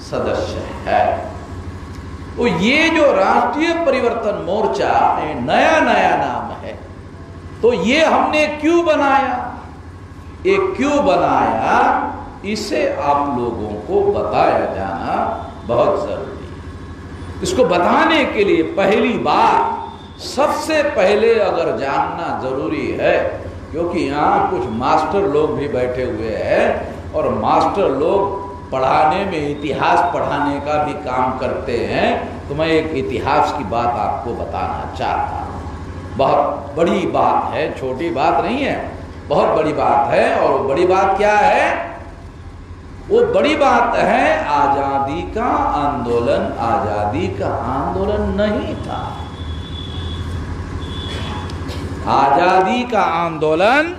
सदस्य है। तो ये जो राष्ट्रीय परिवर्तन मोर्चा नया नया नाम है, तो ये हमने क्यों बनाया, ये क्यों बनाया, इसे आप लोगों को बताया जाना बहुत जरूरी है। इसको बताने के लिए पहली बात, सबसे पहले अगर जानना जरूरी है, क्योंकि यहाँ कुछ मास्टर लोग भी बैठे हुए हैं और मास्टर लोग पढ़ाने में इतिहास पढ़ाने का भी काम करते हैं, तो मैं एक इतिहास की बात आपको बताना चाहता हूँ। बहुत बड़ी बात है, छोटी बात नहीं है, बहुत बड़ी बात है। और वो बड़ी बात क्या है? वो बड़ी बात है आजादी का आंदोलन आजादी का आंदोलन नहीं था। आजादी का आंदोलन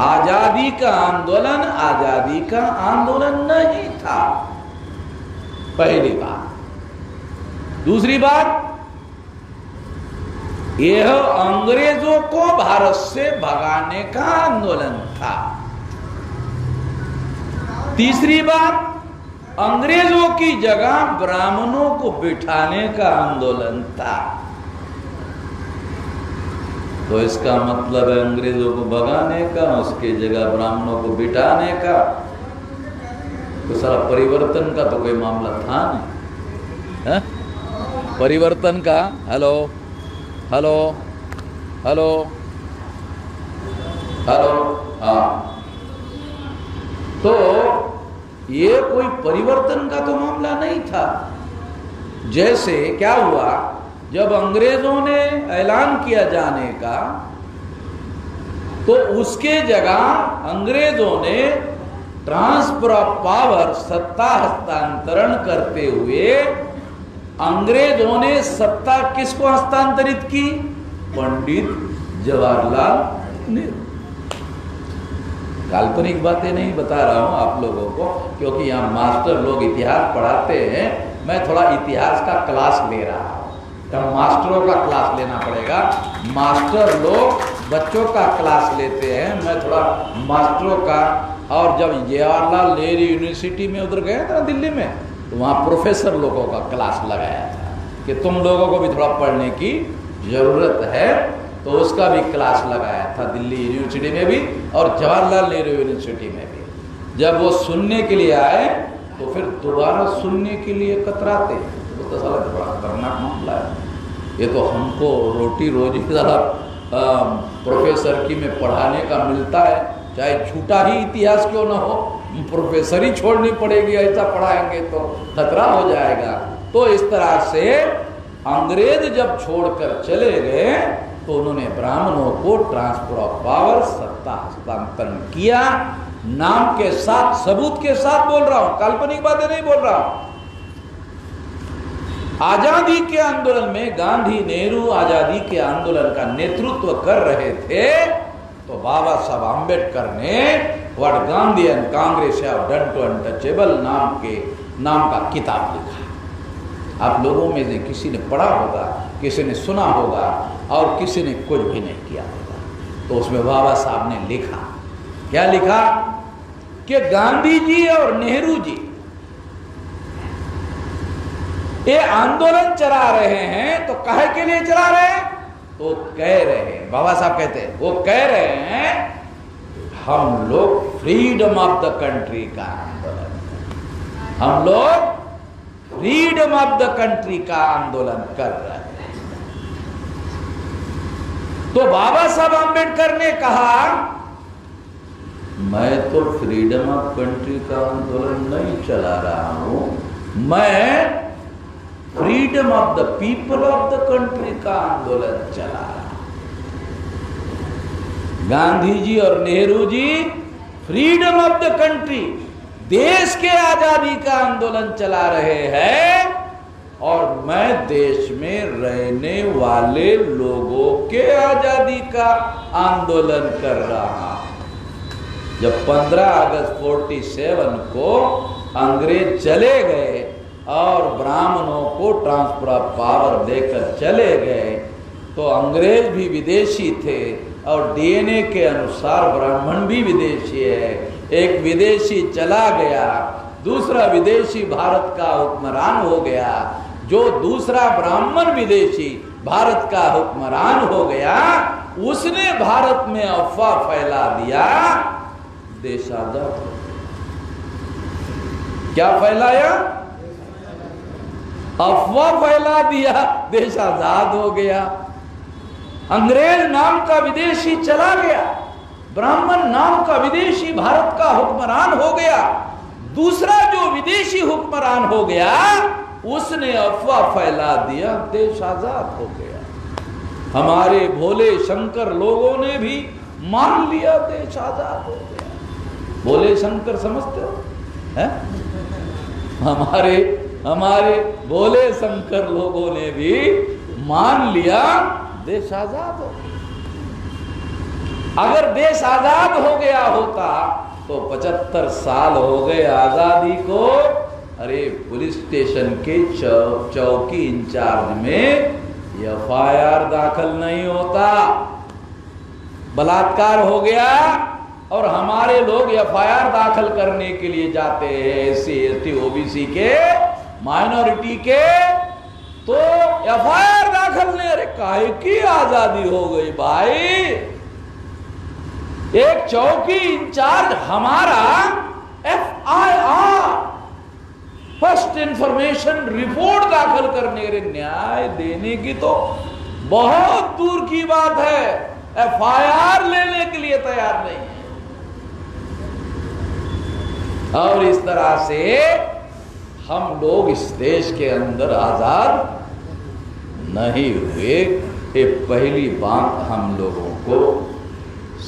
आजादी का आंदोलन आजादी का आंदोलन नहीं था, पहली बात। दूसरी बात, यह अंग्रेजों को भारत से भगाने का आंदोलन था। तीसरी बात, अंग्रेजों की जगह ब्राह्मणों को बिठाने का आंदोलन था। तो इसका मतलब है अंग्रेजों को भगाने का, उसके जगह ब्राह्मणों को बिठाने का। तो सारा परिवर्तन का तो कोई मामला था नहीं है? परिवर्तन का, हेलो हेलो हेलो हेलो, हाँ, तो ये कोई परिवर्तन का तो मामला नहीं था। जैसे क्या हुआ, जब अंग्रेजों ने ऐलान किया जाने का, तो उसके जगह अंग्रेजों ने ट्रांसफर ऑफ पावर, सत्ता हस्तांतरण करते हुए अंग्रेजों ने सत्ता किसको हस्तांतरित की? पंडित जवाहरलाल नेहरू। काल्पनिक बातें नहीं बता रहा हूं आप लोगों को, क्योंकि यहाँ मास्टर लोग इतिहास पढ़ाते हैं, मैं थोड़ा इतिहास का क्लास ले रहा हूँ। तब मास्टरों का क्लास लेना पड़ेगा। मास्टर लोग बच्चों का क्लास लेते हैं, मैं थोड़ा मास्टरों का। और जब जवाहरलाल नेहरू यूनिवर्सिटी में उधर गए था दिल्ली में, तो वहाँ प्रोफेसर लोगों का क्लास लगाया था कि तुम लोगों को भी थोड़ा पढ़ने की जरूरत है, तो उसका भी क्लास लगाया था दिल्ली यूनिवर्सिटी में भी और जवाहरलाल नेहरू यूनिवर्सिटी में भी। जब वो सुनने के लिए आए, तो फिर दोबारा सुनने के लिए कतराते। तो साला बड़ा खतरनाक मामला है ये। तो हमको रोटी रोजी साला प्रोफेसर की में पढ़ाने का मिलता है, चाहे छूटा ही इतिहास क्यों ना हो, प्रोफेसर ही छोड़नी पड़ेगी, ऐसा पढ़ाएंगे तो खतरा हो जाएगा। तो इस तरह से अंग्रेज जब छोड़कर चले गए, तो उन्होंने ब्राह्मणों को ट्रांसफर ऑफ पावर, सत्ता हस्तांतरण किया। नाम के साथ, सबूत के साथ बोल रहा हूं, काल्पनिक बातें नहीं बोल रहा हूं। आजादी के आंदोलन में गांधी नेहरू आजादी के आंदोलन का नेतृत्व कर रहे थे, तो बाबा साहब आम्बेडकर ने what Gandhi and Congress have done to untouchable नाम का किताब लिखा। आप लोगों में से किसी ने पढ़ा होगा, किसी ने सुना होगा और किसी ने कुछ भी नहीं किया होगा। तो उसमें बाबा साहब ने लिखा, क्या लिखा कि गांधी जी और नेहरू जी ये आंदोलन चला रहे हैं, तो काहे के लिए चला रहे हैं? तो कह रहे हैं, बाबा साहब कहते हैं, वो कह रहे हैं हम लोग फ्रीडम ऑफ द कंट्री का आंदोलन, हम लोग फ्रीडम ऑफ द कंट्री का आंदोलन कर रहे हैं। तो बाबा साहब आम्बेडकर ने कहा, मैं तो फ्रीडम ऑफ कंट्री का आंदोलन नहीं चला रहा हूं, मैं freedom of the people of the country का आंदोलन चला रहा। गांधी जी और Nehru ji freedom of the country, देश के आजादी का आंदोलन चला रहे हैं, और मैं देश में रहने वाले लोगों के आजादी का आंदोलन कर रहा हूं। जब 15 अगस्त 47 को अंग्रेज चले गए और ब्राह्मणों को ट्रांसफर ऑफ पावर देकर चले गए, तो अंग्रेज भी विदेशी थे और डीएनए के अनुसार ब्राह्मण भी विदेशी है, एक विदेशी चला गया, दूसरा विदेशी भारत का हुक्मरान हो गया। जो दूसरा ब्राह्मण विदेशी भारत का हुक्मरान हो गया, उसने भारत में अफवाह फैला दिया, देश आजाद हो गया। क्या फैलाया? अफवाह फैला दिया, देश आजाद हो गया। अंग्रेज नाम का विदेशी चला गया, ब्राह्मण नाम का विदेशी भारत का हुक्मरान हो गया। दूसरा जो विदेशी हुक्मरान हो गया, उसने अफवाह फैला दिया, देश आजाद हो गया। हमारे भोले शंकर लोगों ने भी मान लिया, देश आजाद हो गया। भोले शंकर समझते हो? हैं? हमारे भोले शंकर लोगों ने भी मान लिया, देश आजाद हो गया। अगर देश आजाद हो गया होता तो 75 साल हो गए आजादी को। अरे पुलिस स्टेशन के चौकी इंचार्ज में एफआईआर दाखिल नहीं होता। बलात्कार हो गया और हमारे लोग एफआईआर दाखिल करने के लिए जाते हैं, SC ST OBC के, माइनॉरिटी के, तो एफआईआर दाखिल नहीं। अरे काहे की आजादी हो गई भाई? एक चौकी इंचार्ज हमारा FIR, फर्स्ट इंफॉर्मेशन रिपोर्ट दाखिल करने के न्याय देने की तो बहुत दूर की बात है, FIR लेने के लिए तैयार नहीं है। और इस तरह से हम लोग इस देश के अंदर आजाद नहीं हुए। ये पहली बात हम लोगों को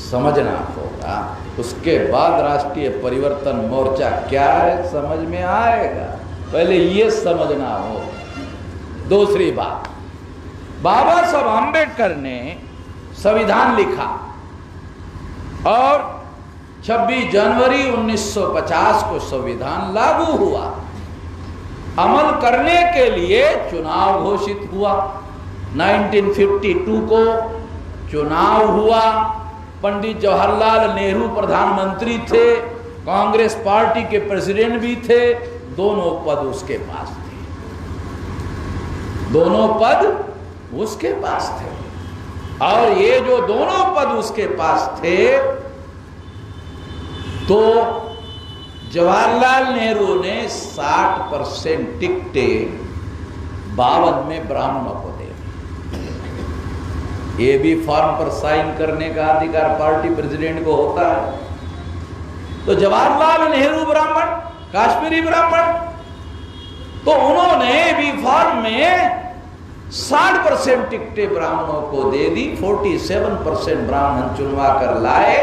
समझना होगा। उसके बाद राष्ट्रीय परिवर्तन मोर्चा क्या है समझ में आएगा, पहले ये समझना हो। दूसरी बात, बाबा साहब आम्बेडकर ने संविधान लिखा और 26 जनवरी 1950 को संविधान लागू हुआ। अमल करने के लिए चुनाव घोषित हुआ। 1952 को चुनाव हुआ। पंडित जवाहरलाल नेहरू प्रधानमंत्री थे, कांग्रेस पार्टी के प्रेसिडेंट भी थे, दोनों पद उसके पास थे, दोनों पद उसके पास थे। और ये जो दोनों पद उसके पास थे, तो जवाहरलाल नेहरू ने 60% टिकटें 52 में ब्राह्मणों को दे। ये भी फॉर्म पर साइन करने का अधिकार पार्टी प्रेसिडेंट को होता है। तो जवाहरलाल नेहरू ब्राह्मण, काश्मीरी ब्राह्मण, तो उन्होंने भी फॉर्म में 60% टिकटें ब्राह्मणों को दे दी। 47% ब्राह्मण चुनवा कर लाए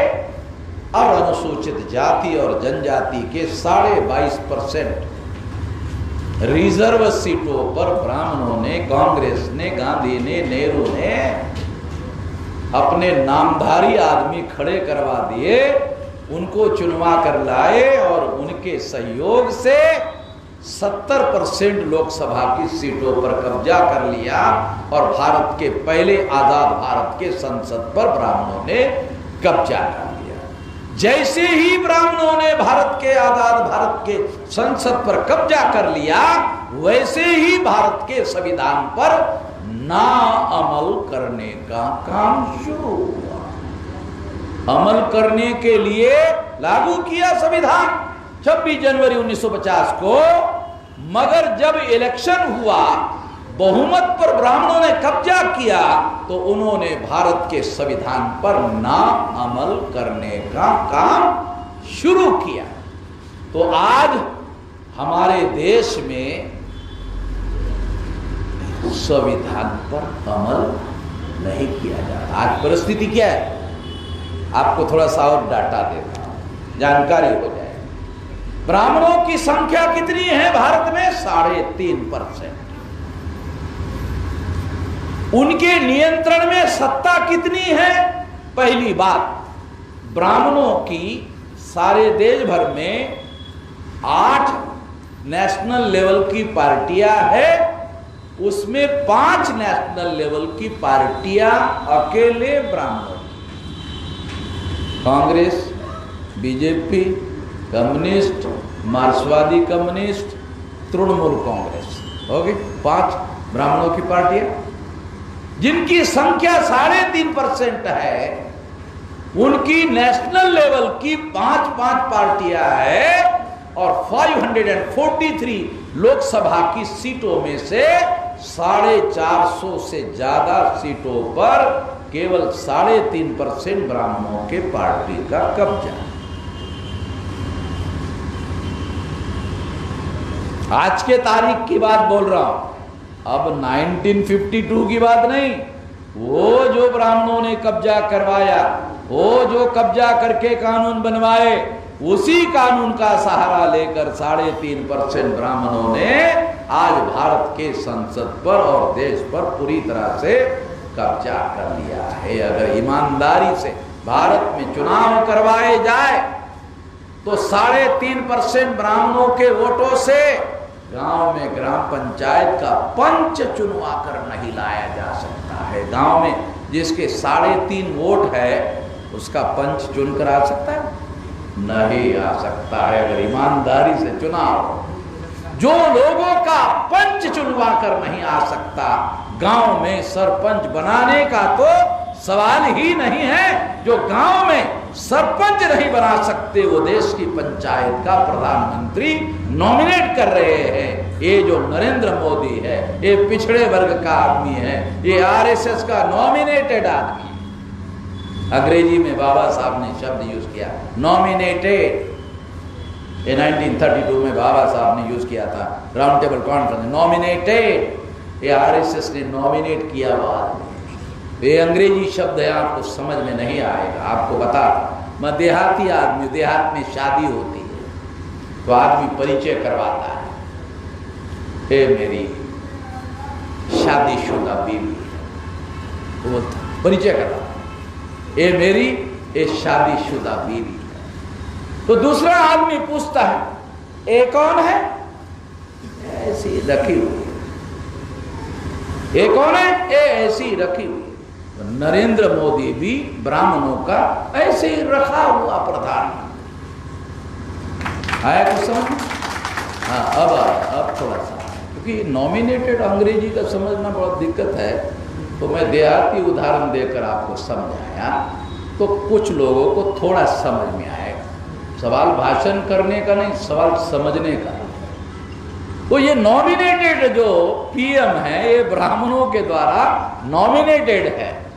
और अनुसूचित जाति और जनजाति के 22.5% रिजर्व सीटों पर ब्राह्मणों ने, कांग्रेस ने, गांधी ने, नेहरू ने अपने नामधारी आदमी खड़े करवा दिए, उनको चुनवा कर लाए और उनके सहयोग से 70% लोकसभा की सीटों पर कब्जा कर लिया और भारत के पहले आजाद भारत के संसद पर ब्राह्मणों ने कब्जा कर लिया। जैसे ही ब्राह्मणों ने भारत के आजाद भारत के संसद पर कब्जा कर लिया, वैसे ही भारत के संविधान पर ना अमल करने का काम शुरू हुआ। अमल करने के लिए लागू किया संविधान 26 जनवरी 1950 को, मगर जब इलेक्शन हुआ, बहुमत पर ब्राह्मणों ने कब्जा किया, तो उन्होंने भारत के संविधान पर ना अमल करने का काम शुरू किया। तो आज हमारे देश में संविधान पर अमल नहीं किया जाता। आज परिस्थिति क्या है, आपको थोड़ा सा और डाटा देता हूं, जानकारी हो जाए। ब्राह्मणों की संख्या कितनी है भारत में? 3.5%। उनके नियंत्रण में सत्ता कितनी है? पहली बात, ब्राह्मणों की सारे देश भर में 8 नेशनल लेवल की पार्टियां हैं, उसमें 5 नेशनल लेवल की पार्टियां अकेले ब्राह्मणों, कांग्रेस, बीजेपी, कम्युनिस्ट, मार्क्सवादी कम्युनिस्ट, तृणमूल कांग्रेस, हो गई 5 ब्राह्मणों की पार्टियां, जिनकी संख्या 3.5% है। उनकी नेशनल लेवल की 5 पार्टियां है और 543 लोकसभा की सीटों में से 450 से ज्यादा सीटों पर केवल 3.5% ब्राह्मणों के पार्टी का कब्जा। आज के तारीख की बात बोल रहा हूं, अब 1952 की बात नहीं। वो जो ब्राह्मणों ने कब्जा करवाया, वो जो कब्जा करके कानून बनवाए, उसी कानून का सहारा लेकर 3.5% ब्राह्मणों ने आज भारत के संसद पर और देश पर पूरी तरह से कब्जा कर लिया है। अगर ईमानदारी से भारत में चुनाव करवाए जाए तो 3.5% ब्राह्मणों के वोटों से गांव में ग्राम पंचायत का पंच चुनवा कर नहीं लाया जा सकता है। गांव में जिसके 3.5 वोट है उसका पंच चुन कर आ सकता है? नहीं आ सकता है। अगर ईमानदारी से चुनाव, जो लोगों का पंच चुनवा कर नहीं आ सकता, गांव में सरपंच बनाने का तो सवाल ही नहीं है। जो गांव में सरपंच नहीं बना सकते, वो देश की पंचायत का प्रधानमंत्री नॉमिनेट कर रहे हैं। ये जो नरेंद्र मोदी है, ये पिछड़े वर्ग का आदमी है, ये आरएसएस का नॉमिनेटेड आदमी। अंग्रेजी में बाबा साहब ने शब्द यूज किया नॉमिनेटेड। ये 1932 में बाबा साहब ने यूज किया था राउंड टेबल कॉन्फ्रेंस, नॉमिनेटेड। ये आरएसएस ने नॉमिनेट किया हुआ आदमी। ये अंग्रेजी शब्द है, आपको समझ में नहीं आएगा। आपको बता, मैं देहाती आदमी, देहात में शादी होती है तो आदमी परिचय करवाता है, हे मेरी शादीशुदा बीवी, तो वो परिचय करवाता है, ये मेरी ये शादीशुदा बीवी है। तो दूसरा आदमी पूछता है, ये कौन है? ऐसी रखी हुई। ये कौन है? ये ऐसी रखी हुई। नरेंद्र मोदी भी ब्राह्मणों का ऐसे ही रखा हुआ प्रधानमंत्री। आया कुछ समझ? हाँ, अब थोड़ा सा, क्योंकि नॉमिनेटेड अंग्रेजी का समझना बहुत दिक्कत है, तो मैं देहाती उदाहरण देकर आपको समझाया तो कुछ लोगों को थोड़ा समझ में आएगा। सवाल भाषण करने का नहीं, सवाल समझने का। तो ये नॉमिनेटेड जो पीएम है, ये ब्राह्मणों के द्वारा नॉमिनेटेड है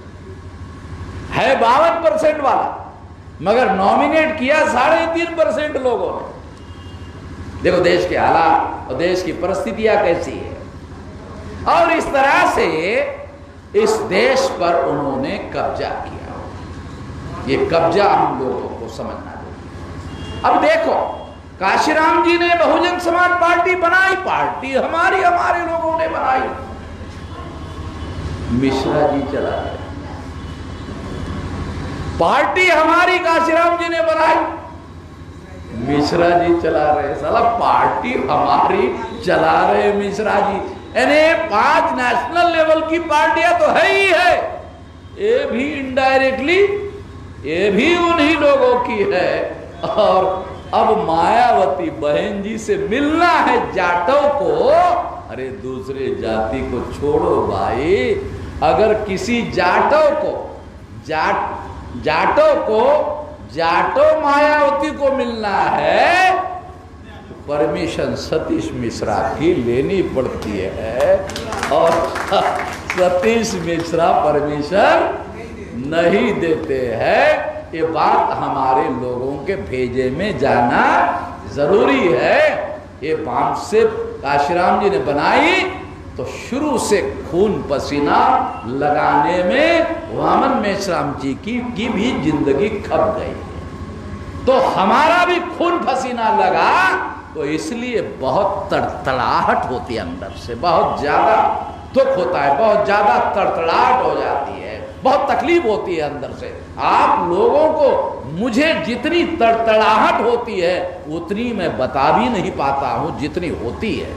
52% वाला, मगर नॉमिनेट किया 3.5% लोगों ने। देखो देश के हालात और देश की परिस्थितियां कैसी है, और इस तरह से इस देश पर उन्होंने कब्जा किया। ये कब्जा हम लोगों को समझना चाहिए। अब देखो, काशीराम जी ने बहुजन समाज पार्टी बनाई, पार्टी हमारे लोगों ने बनाई। मिश्रा जी चला गए, पार्टी हमारी काशीराम जी ने बनाई, मिश्रा जी चला रहे। साला पार्टी हमारी चला रहे मिश्रा जी। यानी 5 नेशनल लेवल की पार्टियां तो है ही है, ये भी इनडायरेक्टली ये भी उन्हीं लोगों की है। और अब मायावती बहन जी से मिलना है जाटों को। अरे दूसरे जाति को छोड़ो भाई, अगर किसी जाटो मायावती को मिलना है तो परमिशन सतीश मिश्रा की लेनी पड़ती है, और सतीश मिश्रा परमिशन नहीं देते हैं। ये बात हमारे लोगों के भेजे में जाना जरूरी है। ये बात से काशीराम जी ने बनाई तो शुरू से खून पसीना लगाने में वामन मेश्राम जी की भी जिंदगी खप गई है। तो हमारा भी खून पसीना लगा, तो इसलिए बहुत तड़तड़ाहट होती है अंदर से, बहुत ज्यादा दुख होता है, बहुत ज्यादा तड़तड़ाहट हो जाती है, बहुत तकलीफ होती है अंदर से। आप लोगों को मुझे जितनी तड़तड़ाहट होती है उतनी मैं बता भी नहीं पाता हूं, जितनी होती है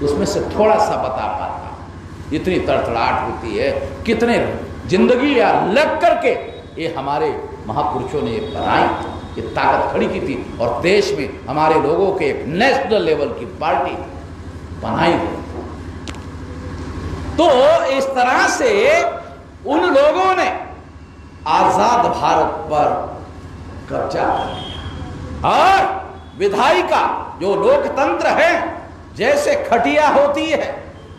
उसमें से थोड़ा सा बता पाता हूं। इतनी तड़तड़ाहट होती है, कितने जिंदगी या लग करके ये हमारे महापुरुषों ने बनाई। ये ताकत खड़ी की थी और देश में हमारे लोगों के एक नेशनल लेवल की पार्टी बनाई गई। तो इस तरह से उन लोगों ने आजाद भारत पर कब्जा कर लिया। और विधायिका जो लोकतंत्र है, जैसे खटिया होती है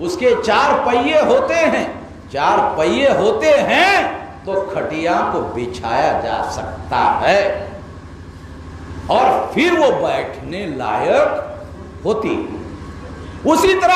उसके 4 पहिए होते हैं, 4 पहिए होते हैं तो खटिया को बिछाया जा सकता है और फिर वो बैठने लायक होती। उसी तरह